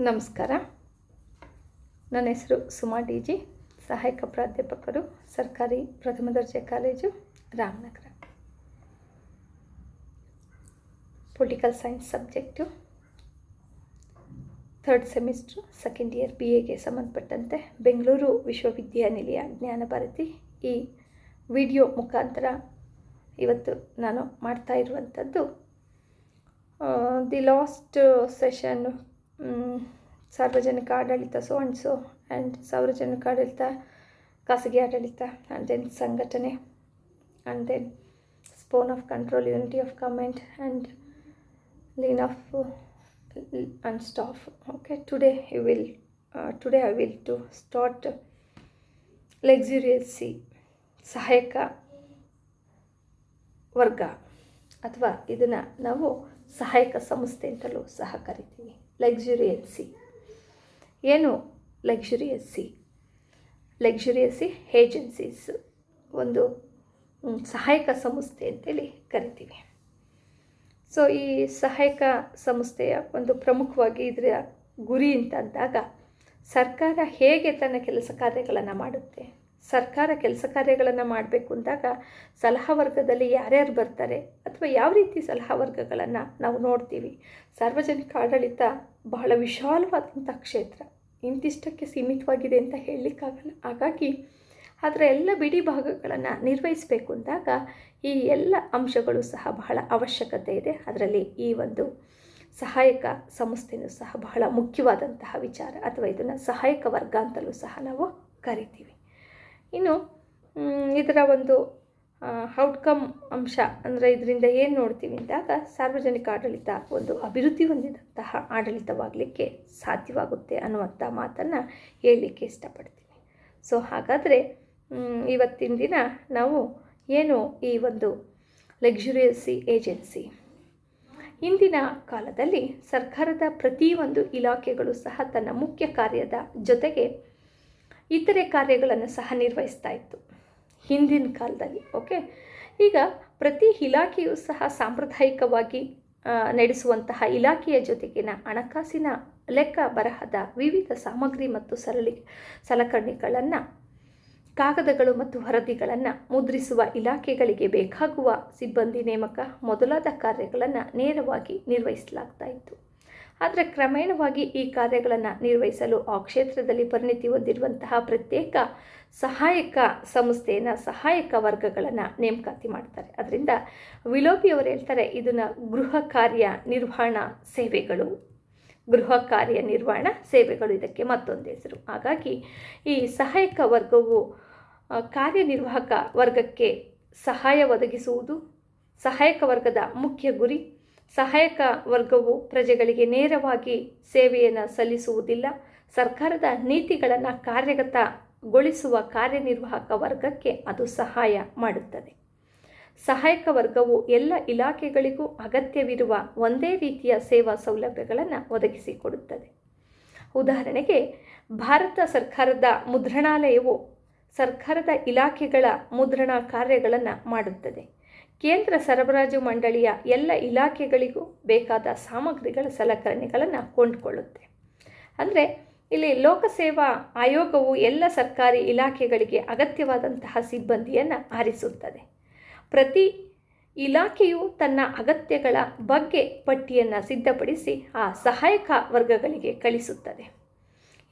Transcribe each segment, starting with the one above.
ನಮಸ್ಕಾರ. ನನ್ನ ಹೆಸರು ಸುಮಾ ಡಿ ಜಿ, ಸಹಾಯಕ ಪ್ರಾಧ್ಯಾಪಕರು, ಸರ್ಕಾರಿ ಪ್ರಥಮ ದರ್ಜೆ college, Ramanagara. Political science subject, 3rd semester, 2nd year BAಗೆ ಸಂಬಂಧಪಟ್ಟಂತೆ ಬೆಂಗಳೂರು ವಿಶ್ವವಿದ್ಯಾನಿಲಯ ಜ್ಞಾನ ಭಾರತಿ ಈ ವಿಡಿಯೋ ಮುಖಾಂತರ ಇವತ್ತು ನಾನು ಮಾಡ್ತಾ ಇರುವಂಥದ್ದು ದಿ ಲಾಸ್ಟ್ ಸೆಷನ್ ಸಾರ್ವಜನಿಕ ಆಡಳಿತ ಆ್ಯಂಡ್ ಸಾರ್ವಜನಿಕ ಆಡಳಿತ, ಖಾಸಗಿ ಆಡಳಿತ, ಆ್ಯಂಡ್ ದೆನ್ ಸಂಘಟನೆ, and then span of control, unity of command, and line of and staff. Okay, today I will to start luxurious ಸಿ, ಸಹಾಯಕ ವರ್ಗ, ಅಥವಾ ಇದನ್ನು ನಾವು ಸಹಾಯಕ ಸಂಸ್ಥೆ ಅಂತಲೂ ಸಹ ಕರಿತೀವಿ. ಲಕ್ಸುರಿಯಸ್ ಸಿ ಏನು? ಲಕ್ಸುರಿಯಸ್ ಸಿ ಏಜೆನ್ಸೀಸ್ ಒಂದು ಸಹಾಯಕ ಸಂಸ್ಥೆ ಅಂತೇಳಿ ಕರಿತೀವಿ. ಸೊ ಈ ಸಹಾಯಕ ಸಂಸ್ಥೆಯ ಒಂದು ಪ್ರಮುಖವಾಗಿ ಇದರ ಗುರಿ ಅಂತ ಅಂದಾಗ, ಸರ್ಕಾರ ಹೇಗೆ ತನ್ನ ಕೆಲಸ ಕಾರ್ಯಗಳನ್ನು ಮಾಡುತ್ತೆ, ಸರ್ಕಾರ ಕೆಲಸ ಕಾರ್ಯಗಳನ್ನು ಮಾಡಬೇಕು ಅಂದಾಗ ಸಲಹಾ ವರ್ಗದಲ್ಲಿ ಯಾರ್ಯಾರು ಬರ್ತಾರೆ ಅಥವಾ ಯಾವ ರೀತಿ ಸಲಹಾ ವರ್ಗಗಳನ್ನು ನಾವು ನೋಡ್ತೀವಿ. ಸಾರ್ವಜನಿಕ ಆಡಳಿತ ಬಹಳ ವಿಶಾಲವಾದಂಥ ಕ್ಷೇತ್ರ, ಇಂತಿಷ್ಟಕ್ಕೆ ಸೀಮಿತವಾಗಿದೆ ಅಂತ ಹೇಳಲಿಕ್ಕಾಗಲ್ಲ. ಹಾಗಾಗಿ ಅದರ ಎಲ್ಲ ಬಿಡಿ ಭಾಗಗಳನ್ನು ನಿರ್ವಹಿಸಬೇಕು ಅಂದಾಗ ಈ ಎಲ್ಲ ಅಂಶಗಳು ಸಹ ಬಹಳ ಅವಶ್ಯಕತೆ ಇದೆ. ಅದರಲ್ಲಿ ಈ ಒಂದು ಸಹಾಯಕ ಸಂಸ್ಥೆಯೂ ಸಹ ಬಹಳ ಮುಖ್ಯವಾದಂತಹ ವಿಚಾರ, ಅಥವಾ ಇದನ್ನು ಸಹಾಯಕ ವರ್ಗ ಅಂತಲೂ ಸಹ ನಾವು ಕರಿತೀವಿ. ಇನ್ನು ಇದರ ಒಂದು ಔಟ್ಕಮ್ ಅಂಶ ಅಂದರೆ ಇದರಿಂದ ಏನು ನೋಡ್ತೀವಿ ಅಂದಾಗ, ಸಾರ್ವಜನಿಕ ಆಡಳಿತ ಒಂದು ಅಭಿವೃದ್ಧಿ ಹೊಂದಿದಂತಹ ಆಡಳಿತವಾಗಲಿಕ್ಕೆ ಸಾಧ್ಯವಾಗುತ್ತೆ ಅನ್ನುವಂಥ ಮಾತನ್ನು ಹೇಳಲಿಕ್ಕೆ ಇಷ್ಟಪಡ್ತೀನಿ. ಸೊ ಹಾಗಾದರೆ ಇವತ್ತಿನ ದಿನ ನಾವು ಏನು ಈ ಒಂದು ಲಕ್ಸುರಿಯಸ್ ಏಜೆನ್ಸಿ, ಇಂದಿನ ಕಾಲದಲ್ಲಿ ಸರ್ಕಾರದ ಪ್ರತಿಯೊಂದು ಇಲಾಖೆಗಳು ಸಹ ತನ್ನ ಮುಖ್ಯ ಕಾರ್ಯದ ಜೊತೆಗೆ ಇತರೆ ಕಾರ್ಯಗಳನ್ನು ಸಹ ನಿರ್ವಹಿಸ್ತಾ ಇತ್ತು ಹಿಂದಿನ ಕಾಲದಲ್ಲಿ. ಓಕೆ, ಈಗ ಪ್ರತಿ ಇಲಾಖೆಯೂ ಸಹ ಸಾಂಪ್ರದಾಯಿಕವಾಗಿ ನಡೆಸುವಂತಹ ಇಲಾಖೆಯ ಜೊತೆಗಿನ ಹಣಕಾಸಿನ ಲೆಕ್ಕ ಬರಹದ ವಿವಿಧ ಸಾಮಗ್ರಿ ಮತ್ತು ಸಲಕರಣೆಗಳನ್ನು, ಕಾಗದಗಳು ಮತ್ತು ವರದಿಗಳನ್ನು ಮುದ್ರಿಸುವ ಇಲಾಖೆಗಳಿಗೆ ಬೇಕಾಗುವ ಸಿಬ್ಬಂದಿ ನೇಮಕ ಮೊದಲಾದ ಕಾರ್ಯಗಳನ್ನು ನೇರವಾಗಿ ನಿರ್ವಹಿಸಲಾಗ್ತಾ ಇತ್ತು. ಆದರೆ ಕ್ರಮೇಣವಾಗಿ ಈ ಕಾರ್ಯಗಳನ್ನು ನಿರ್ವಹಿಸಲು ಆ ಕ್ಷೇತ್ರದಲ್ಲಿ ಪರಿಣಿತಿ ಹೊಂದಿರುವಂತಹ ಪ್ರತ್ಯೇಕ ಸಹಾಯಕ ಸಂಸ್ಥೆಯನ್ನು, ಸಹಾಯಕ ವರ್ಗಗಳನ್ನು ನೇಮಕಾತಿ ಮಾಡ್ತಾರೆ. ಅದರಿಂದ ವಿಲೋಪಿಯವರು ಹೇಳ್ತಾರೆ, ಇದನ್ನು ಗೃಹ ಕಾರ್ಯ ನಿರ್ವಹಣಾ ಸೇವೆಗಳು ಇದಕ್ಕೆ ಮತ್ತೊಂದು ಹೆಸರು. ಹಾಗಾಗಿ ಈ ಸಹಾಯಕ ವರ್ಗವು ಕಾರ್ಯನಿರ್ವಾಹಕ ವರ್ಗಕ್ಕೆ ಸಹಾಯ ಒದಗಿಸುವುದು ಸಹಾಯಕ ವರ್ಗದ ಮುಖ್ಯ ಗುರಿ. ಸಹಾಯಕ ವರ್ಗವು ಪ್ರಜೆಗಳಿಗೆ ನೇರವಾಗಿ ಸೇವೆಯನ್ನು ಸಲ್ಲಿಸುವುದಿಲ್ಲ. ಸರ್ಕಾರದ ನೀತಿಗಳನ್ನು ಕಾರ್ಯಗತಗೊಳಿಸುವ ಕಾರ್ಯನಿರ್ವಾಹಕ ವರ್ಗಕ್ಕೆ ಅದು ಸಹಾಯ ಮಾಡುತ್ತದೆ. ಸಹಾಯಕ ವರ್ಗವು ಎಲ್ಲ ಇಲಾಖೆಗಳಿಗೂ ಅಗತ್ಯವಿರುವ ಒಂದೇ ರೀತಿಯ ಸೇವಾ ಸೌಲಭ್ಯಗಳನ್ನು ಒದಗಿಸಿಕೊಡುತ್ತದೆ. ಉದಾಹರಣೆಗೆ, ಭಾರತ ಸರ್ಕಾರದ ಮುದ್ರಣಾಲಯವು ಸರ್ಕಾರದ ಇಲಾಖೆಗಳ ಮುದ್ರಣ ಕಾರ್ಯಗಳನ್ನು ಮಾಡುತ್ತದೆ. ಕೇಂದ್ರ ಸರಬರಾಜು ಮಂಡಳಿಯ ಎಲ್ಲ ಇಲಾಖೆಗಳಿಗೂ ಬೇಕಾದ ಸಾಮಗ್ರಿಗಳ ಸಲಕರಣೆಗಳನ್ನು ಕೊಂಡುಕೊಳ್ಳುತ್ತೆ. ಅಂದರೆ ಇಲ್ಲಿ ಲೋಕಸೇವಾ ಆಯೋಗವು ಎಲ್ಲ ಸರ್ಕಾರಿ ಇಲಾಖೆಗಳಿಗೆ ಅಗತ್ಯವಾದಂತಹ ಸಿಬ್ಬಂದಿಯನ್ನು ಆರಿಸುತ್ತದೆ. ಪ್ರತಿ ಇಲಾಖೆಯು ತನ್ನ ಅಗತ್ಯಗಳ ಬಗ್ಗೆ ಪಟ್ಟಿಯನ್ನು ಸಿದ್ಧಪಡಿಸಿ ಆ ಸಹಾಯಕ ವರ್ಗಗಳಿಗೆ ಕಳಿಸುತ್ತದೆ.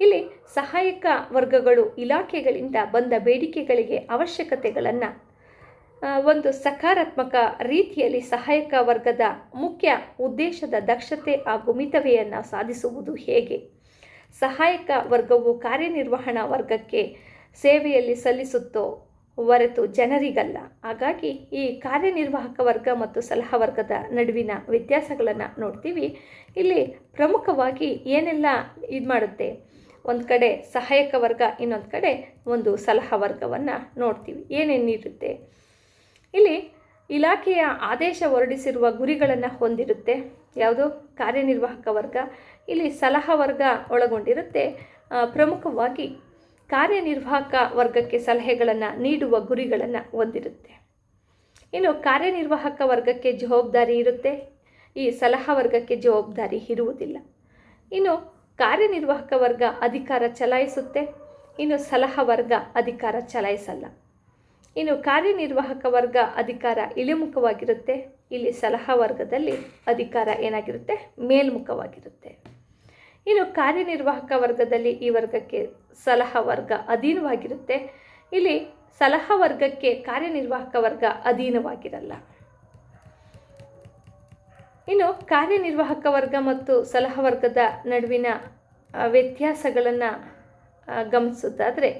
ಇಲ್ಲಿ ಸಹಾಯಕ ವರ್ಗಗಳು ಇಲಾಖೆಗಳಿಂದ ಬಂದ ಬೇಡಿಕೆಗಳಿಗೆ ಅವಶ್ಯಕತೆಗಳನ್ನು ಒಂದು ಸಕಾರಾತ್ಮಕ ರೀತಿಯಲ್ಲಿ ಸಹಾಯಕ ವರ್ಗದ ಮುಖ್ಯ ಉದ್ದೇಶದ ದಕ್ಷತೆ ಹಾಗೂ ಮಿತವೆಯನ್ನು ಸಾಧಿಸುವುದು ಹೇಗೆ, ಸಹಾಯಕ ವರ್ಗವು ಕಾರ್ಯನಿರ್ವಹಣಾ ವರ್ಗಕ್ಕೆ ಸೇವೆಯಲ್ಲಿ ಸಲ್ಲಿಸುತ್ತೋ ಹೊರತು ಜನರಿಗಲ್ಲ. ಹಾಗಾಗಿ ಈ ಕಾರ್ಯನಿರ್ವಾಹಕ ವರ್ಗ ಮತ್ತು ಸಲಹಾ ವರ್ಗದ ನಡುವಿನ ವ್ಯತ್ಯಾಸಗಳನ್ನು ನೋಡ್ತೀವಿ. ಇಲ್ಲಿ ಪ್ರಮುಖವಾಗಿ ಏನೆಲ್ಲ ಇದು ಮಾಡುತ್ತೆ, ಒಂದು ಕಡೆ ಸಹಾಯಕ ವರ್ಗ, ಇನ್ನೊಂದು ಕಡೆ ಒಂದು ಸಲಹಾ ವರ್ಗವನ್ನು ನೋಡ್ತೀವಿ. ಏನೇನಿರುತ್ತೆ ಇಲ್ಲಿ, ಇಲಾಖೆಯ ಆದೇಶ ಹೊರಡಿಸಿರುವ ಗುರಿಗಳನ್ನು ಹೊಂದಿರುತ್ತೆ ಯಾವುದು? ಕಾರ್ಯನಿರ್ವಾಹಕ ವರ್ಗ. ಇಲ್ಲಿ ಸಲಹಾ ವರ್ಗ ಒಳಗೊಂಡಿರುತ್ತೆ. ಪ್ರಮುಖವಾಗಿ ಕಾರ್ಯನಿರ್ವಾಹಕ ವರ್ಗಕ್ಕೆ ಸಲಹೆಗಳನ್ನು ನೀಡುವ ಗುರಿಗಳನ್ನು ಹೊಂದಿರುತ್ತೆ. ಇನ್ನು ಕಾರ್ಯನಿರ್ವಾಹಕ ವರ್ಗಕ್ಕೆ ಜವಾಬ್ದಾರಿ ಇರುತ್ತೆ, ಈ ಸಲಹಾ ವರ್ಗಕ್ಕೆ ಜವಾಬ್ದಾರಿ ಇರುವುದಿಲ್ಲ. ಇನ್ನು ಕಾರ್ಯನಿರ್ವಾಹಕ ವರ್ಗ ಅಧಿಕಾರ ಚಲಾಯಿಸುತ್ತೆ, ಇನ್ನು ಸಲಹಾ ವರ್ಗ ಅಧಿಕಾರ ಚಲಾಯಿಸಲ್ಲ. ಇನ್ನು ಕಾರ್ಯನಿರ್ವಾಹಕ ವರ್ಗ ಅಧಿಕಾರ ಇಳಿಮುಖವಾಗಿರುತ್ತೆ, ಇಲ್ಲಿ ಸಲಹಾ ವರ್ಗದಲ್ಲಿ ಅಧಿಕಾರ ಏನಾಗಿರುತ್ತೆ, ಮೇಲ್ಮುಖವಾಗಿರುತ್ತೆ. ಇನ್ನು ಕಾರ್ಯನಿರ್ವಾಹಕ ವರ್ಗದಲ್ಲಿ ಈ ವರ್ಗಕ್ಕೆ ಸಲಹಾ ವರ್ಗ ಅಧೀನವಾಗಿರುತ್ತೆ, ಇಲ್ಲಿ ಸಲಹಾ ವರ್ಗಕ್ಕೆ ಕಾರ್ಯನಿರ್ವಾಹಕ ವರ್ಗ ಅಧೀನವಾಗಿರಲ್ಲ. ಇನ್ನು ಕಾರ್ಯನಿರ್ವಾಹಕ ವರ್ಗ ಮತ್ತು ಸಲಹಾ ವರ್ಗದ ನಡುವಿನ ವ್ಯತ್ಯಾಸಗಳನ್ನು ಗಮನಿಸೋದಾದರೆ,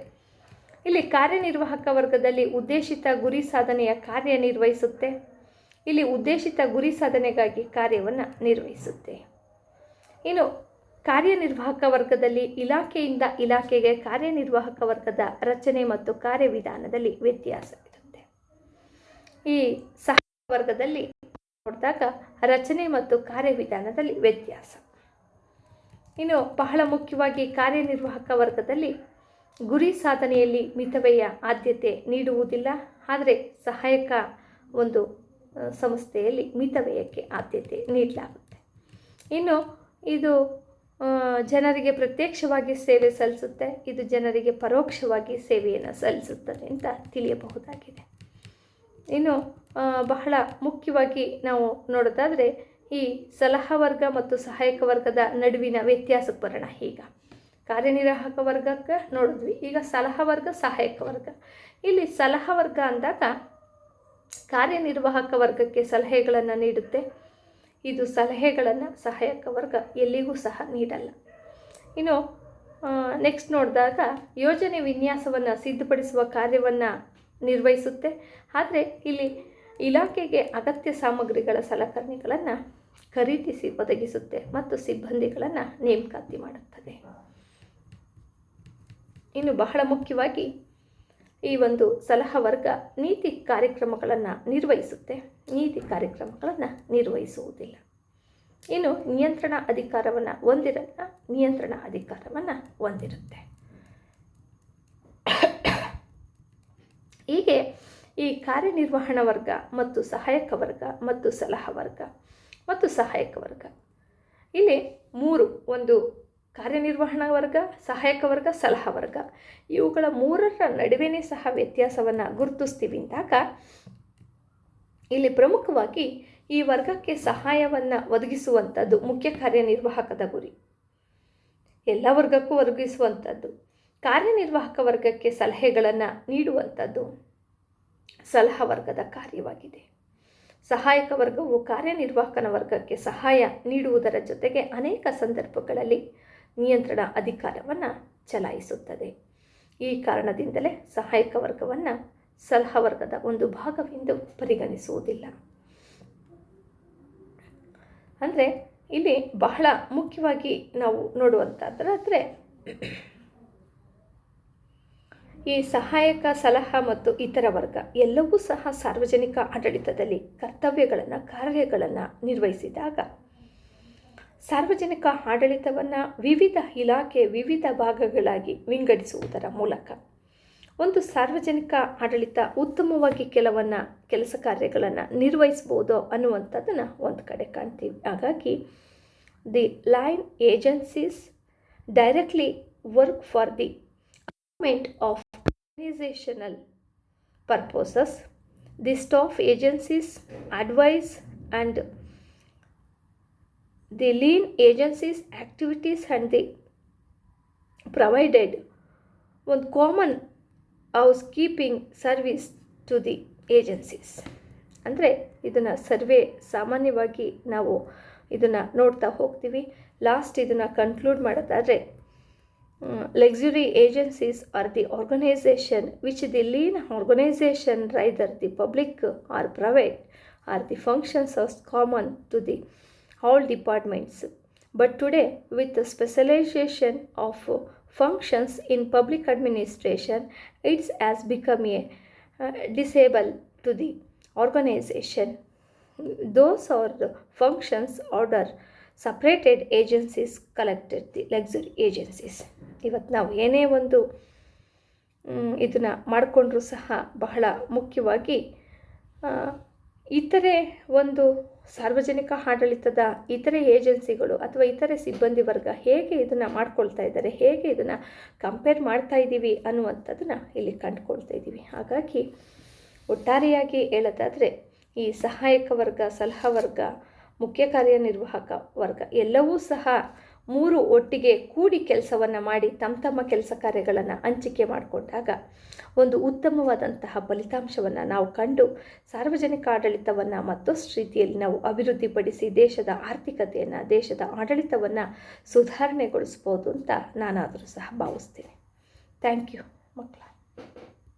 ಇಲ್ಲಿ ಕಾರ್ಯನಿರ್ವಾಹಕ ವರ್ಗದಲ್ಲಿ ಉದ್ದೇಶಿತ ಗುರಿ ಸಾಧನೆಯ ಕಾರ್ಯನಿರ್ವಹಿಸುತ್ತೆ, ಇಲ್ಲಿ ಉದ್ದೇಶಿತ ಗುರಿ ಸಾಧನೆಗಾಗಿ ಕಾರ್ಯವನ್ನು ನಿರ್ವಹಿಸುತ್ತೆ. ಇನ್ನು ಕಾರ್ಯನಿರ್ವಾಹಕ ವರ್ಗದಲ್ಲಿ ಇಲಾಖೆಯಿಂದ ಇಲಾಖೆಗೆ ಕಾರ್ಯನಿರ್ವಾಹಕ ವರ್ಗದ ರಚನೆ ಮತ್ತು ಕಾರ್ಯವಿಧಾನದಲ್ಲಿ ವ್ಯತ್ಯಾಸ ಇರುತ್ತೆ. ಈ ಸಹಾಯಕ ವರ್ಗದಲ್ಲಿ ನೋಡಿದಾಗ ರಚನೆ ಮತ್ತು ಕಾರ್ಯವಿಧಾನದಲ್ಲಿ ವ್ಯತ್ಯಾಸ. ಇನ್ನು ಬಹಳ ಮುಖ್ಯವಾಗಿ ಕಾರ್ಯನಿರ್ವಾಹಕ ವರ್ಗದಲ್ಲಿ ಗುರಿ ಸಾಧನೆಯಲ್ಲಿ ಮಿತವ್ಯಯ ಆದ್ಯತೆ ನೀಡುವುದಿಲ್ಲ, ಆದರೆ ಸಹಾಯಕ ಒಂದು ಸಂಸ್ಥೆಯಲ್ಲಿ ಮಿತವ್ಯಯಕ್ಕೆ ಆದ್ಯತೆ ನೀಡಲಾಗುತ್ತೆ. ಇನ್ನು ಇದು ಜನರಿಗೆ ಪ್ರತ್ಯಕ್ಷವಾಗಿ ಸೇವೆ ಸಲ್ಲಿಸುತ್ತೆ, ಇದು ಜನರಿಗೆ ಪರೋಕ್ಷವಾಗಿ ಸೇವೆಯನ್ನು ಸಲ್ಲಿಸುತ್ತದೆ ಅಂತ ತಿಳಿಯಬಹುದಾಗಿದೆ. ಇನ್ನು ಬಹಳ ಮುಖ್ಯವಾಗಿ ನಾವು ನೋಡೋದಾದರೆ ಈ ಸಲಹಾ ವರ್ಗ ಮತ್ತು ಸಹಾಯಕ ವರ್ಗದ ನಡುವಿನ ವ್ಯತ್ಯಾಸಕ್ಕೆ ಬರೋಣ. ಈಗ ಕಾರ್ಯನಿರ್ವಾಹಕ ವರ್ಗಕ್ಕೆ ನೋಡಿದ್ವಿ, ಈಗ ಸಲಹಾ ವರ್ಗ ಸಹಾಯಕ ವರ್ಗ. ಇಲ್ಲಿ ಸಲಹಾ ವರ್ಗ ಅಂದಾಗ ಕಾರ್ಯನಿರ್ವಾಹಕ ವರ್ಗಕ್ಕೆ ಸಲಹೆಗಳನ್ನು ನೀಡುತ್ತೆ, ಇದು ಸಲಹೆಗಳನ್ನು ಸಹಾಯಕ ವರ್ಗ ಎಲ್ಲಿಗೂ ಸಹ ನೀಡಲ್ಲ. ಇನ್ನು ನೆಕ್ಸ್ಟ್ ನೋಡಿದಾಗ ಯೋಜನೆ ವಿನ್ಯಾಸವನ್ನು ಸಿದ್ಧಪಡಿಸುವ ಕಾರ್ಯವನ್ನು ನಿರ್ವಹಿಸುತ್ತೆ, ಆದರೆ ಇಲ್ಲಿ ಇಲಾಖೆಗೆ ಅಗತ್ಯ ಸಾಮಗ್ರಿಗಳ ಸಲಕರಣೆಗಳನ್ನು ಖರೀದಿಸಿ ಒದಗಿಸುತ್ತೆ ಮತ್ತು ಸಿಬ್ಬಂದಿಗಳನ್ನು ನೇಮಕಾತಿ ಮಾಡುತ್ತದೆ. ಇನ್ನು ಬಹಳ ಮುಖ್ಯವಾಗಿ ಈ ಒಂದು ಸಲಹಾ ವರ್ಗ ನೀತಿ ಕಾರ್ಯಕ್ರಮಗಳನ್ನು ನಿರ್ವಹಿಸುತ್ತೆ, ನೀತಿ ಕಾರ್ಯಕ್ರಮಗಳನ್ನು ನಿರ್ವಹಿಸುವುದಿಲ್ಲ. ಇನ್ನು ನಿಯಂತ್ರಣ ಅಧಿಕಾರವನ್ನು ಹೊಂದಿರಲ್ಲ, ನಿಯಂತ್ರಣ ಅಧಿಕಾರವನ್ನು ಹೊಂದಿರುತ್ತೆ. ಹೀಗೆ ಈ ಕಾರ್ಯನಿರ್ವಹಣಾ ವರ್ಗ ಮತ್ತು ಸಹಾಯಕ ವರ್ಗ ಮತ್ತು ಸಲಹಾ ವರ್ಗ ಮತ್ತು ಸಹಾಯಕ ವರ್ಗ, ಇಲ್ಲಿ ಮೂರು, ಒಂದು ಕಾರ್ಯನಿರ್ವಹಣಾ ವರ್ಗ, ಸಹಾಯಕ ವರ್ಗ, ಸಲಹಾ ವರ್ಗ, ಇವುಗಳ ಮೂರರ ನಡುವೆನೇ ಸಹ ವ್ಯತ್ಯಾಸವನ್ನು ಗುರುತಿಸ್ತೀವಿ ಅಂದಾಗ ಇಲ್ಲಿ ಪ್ರಮುಖವಾಗಿ ಈ ವರ್ಗಕ್ಕೆ ಸಹಾಯವನ್ನು ಒದಗಿಸುವಂಥದ್ದು ಮುಖ್ಯ ಕಾರ್ಯನಿರ್ವಾಹಕದ ಗುರಿ, ಎಲ್ಲ ವರ್ಗಕ್ಕೂ ಒದಗಿಸುವಂಥದ್ದು. ಕಾರ್ಯನಿರ್ವಾಹಕ ವರ್ಗಕ್ಕೆ ಸಲಹೆಗಳನ್ನು ನೀಡುವಂಥದ್ದು ಸಲಹಾ ವರ್ಗದ ಕಾರ್ಯವಾಗಿದೆ. ಸಹಾಯಕ ವರ್ಗವು ಕಾರ್ಯನಿರ್ವಾಹಕನ ವರ್ಗಕ್ಕೆ ಸಹಾಯ ನೀಡುವುದರ ಜೊತೆಗೆ ಅನೇಕ ಸಂದರ್ಭಗಳಲ್ಲಿ ನಿಯಂತ್ರಣ ಅಧಿಕಾರವನ್ನು ಚಲಾಯಿಸುತ್ತದೆ. ಈ ಕಾರಣದಿಂದಲೇ ಸಹಾಯಕ ವರ್ಗವನ್ನು ಸಲಹಾ ವರ್ಗದ ಒಂದು ಭಾಗವೆಂದು ಪರಿಗಣಿಸುವುದಿಲ್ಲ. ಅಂದರೆ ಇಲ್ಲಿ ಬಹಳ ಮುಖ್ಯವಾಗಿ ನಾವು ನೋಡುವಂಥದ್ದಾದರೆ ಈ ಸಹಾಯಕ, ಸಲಹಾ ಮತ್ತು ಇತರ ವರ್ಗ ಎಲ್ಲವೂ ಸಹ ಸಾರ್ವಜನಿಕ ಆಡಳಿತದಲ್ಲಿ ಕರ್ತವ್ಯಗಳನ್ನು, ಕಾರ್ಯಗಳನ್ನು ನಿರ್ವಹಿಸಿದಾಗ ಸಾರ್ವಜನಿಕ ಆಡಳಿತವನ್ನು ವಿವಿಧ ಇಲಾಖೆ, ವಿವಿಧ ಭಾಗಗಳಾಗಿ ವಿಂಗಡಿಸುವುದರ ಮೂಲಕ ಒಂದು ಸಾರ್ವಜನಿಕ ಆಡಳಿತ ಉತ್ತಮವಾಗಿ ಕೆಲಸ ಕಾರ್ಯಗಳನ್ನು ನಿರ್ವಹಿಸ್ಬೋದು ಅನ್ನುವಂಥದ್ದನ್ನು ಒಂದು ಕಡೆ ಕಾಣ್ತೀವಿ. ಹಾಗಾಗಿ the line agencies directly work for the achievement of organizational purposes. The staff agencies advise and the lean agencies activities and they provided one common housekeeping service to the agencies. ಅಂದರೆ ಇದನ್ನು ಸರ್ವೆ ಸಾಮಾನ್ಯವಾಗಿ ನಾವು ಇದನ್ನು ನೋಡ್ತಾ ಹೋಗ್ತೀವಿ. Last ಇದನ್ನು conclude ಮಾಡೋದಾದರೆ luxury agencies are the organization which the lean organization, either the public or private, are the functions are common to the all departments. But today, with the specialization of functions in public administration, it has become a disable to the organization. Those are the functions order separated agencies collected the luxury agencies. ಇವತ್ತು ನಾವು ಏನೇ ಒಂದು ಇದನ್ನು ಮಾಡಿಕೊಂಡ್ರೂ ಸಹ ಬಹಳ ಮುಖ್ಯವಾಗಿ ಇತರೆ ಒಂದು ಸಾರ್ವಜನಿಕ ಆಡಳಿತದ ಇತರೆ ಏಜೆನ್ಸಿಗಳು ಅಥವಾ ಇತರೆ ಸಿಬ್ಬಂದಿ ವರ್ಗ ಹೇಗೆ ಇದನ್ನು ಮಾಡ್ಕೊಳ್ತಾ ಇದ್ದಾರೆ, ಹೇಗೆ ಇದನ್ನು ಕಂಪೇರ್ ಮಾಡ್ತಾ ಇದ್ದೀವಿ ಅನ್ನುವಂಥದ್ದನ್ನು ಇಲ್ಲಿ ಕಂಡುಕೊಳ್ತಾ ಇದ್ದೀವಿ. ಹಾಗಾಗಿ ಒಟ್ಟಾರೆಯಾಗಿ ಹೇಳೋದಾದರೆ ಈ ಸಹಾಯಕ ವರ್ಗ, ಸಲಹಾ ವರ್ಗ, ಮುಖ್ಯ ಕಾರ್ಯನಿರ್ವಾಹಕ ವರ್ಗ ಎಲ್ಲವೂ ಸಹ ಮೂರು ಒಟ್ಟಿಗೆ ಕೂಡಿ ಕೆಲಸವನ್ನು ಮಾಡಿ ತಮ್ಮ ಕೆಲಸ ಕಾರ್ಯಗಳನ್ನು ಹಂಚಿಕೆ ಮಾಡಿಕೊಂಡಾಗ ಒಂದು ಉತ್ತಮವಾದಂತಹ ಫಲಿತಾಂಶವನ್ನು ನಾವು ಕಂಡು ಸಾರ್ವಜನಿಕ ಆಡಳಿತವನ್ನು ಮತ್ತಷ್ಟು ರೀತಿಯಲ್ಲಿ ನಾವು ಅಭಿವೃದ್ಧಿಪಡಿಸಿ ದೇಶದ ಆರ್ಥಿಕತೆಯನ್ನು, ದೇಶದ ಆಡಳಿತವನ್ನು ಸುಧಾರಣೆಗೊಳಿಸ್ಬೋದು ಅಂತ ನಾನಾದರೂ ಸಹ ಭಾವಿಸ್ತೀನಿ. ಥ್ಯಾಂಕ್ ಯು ಮಕ್ಕಳ.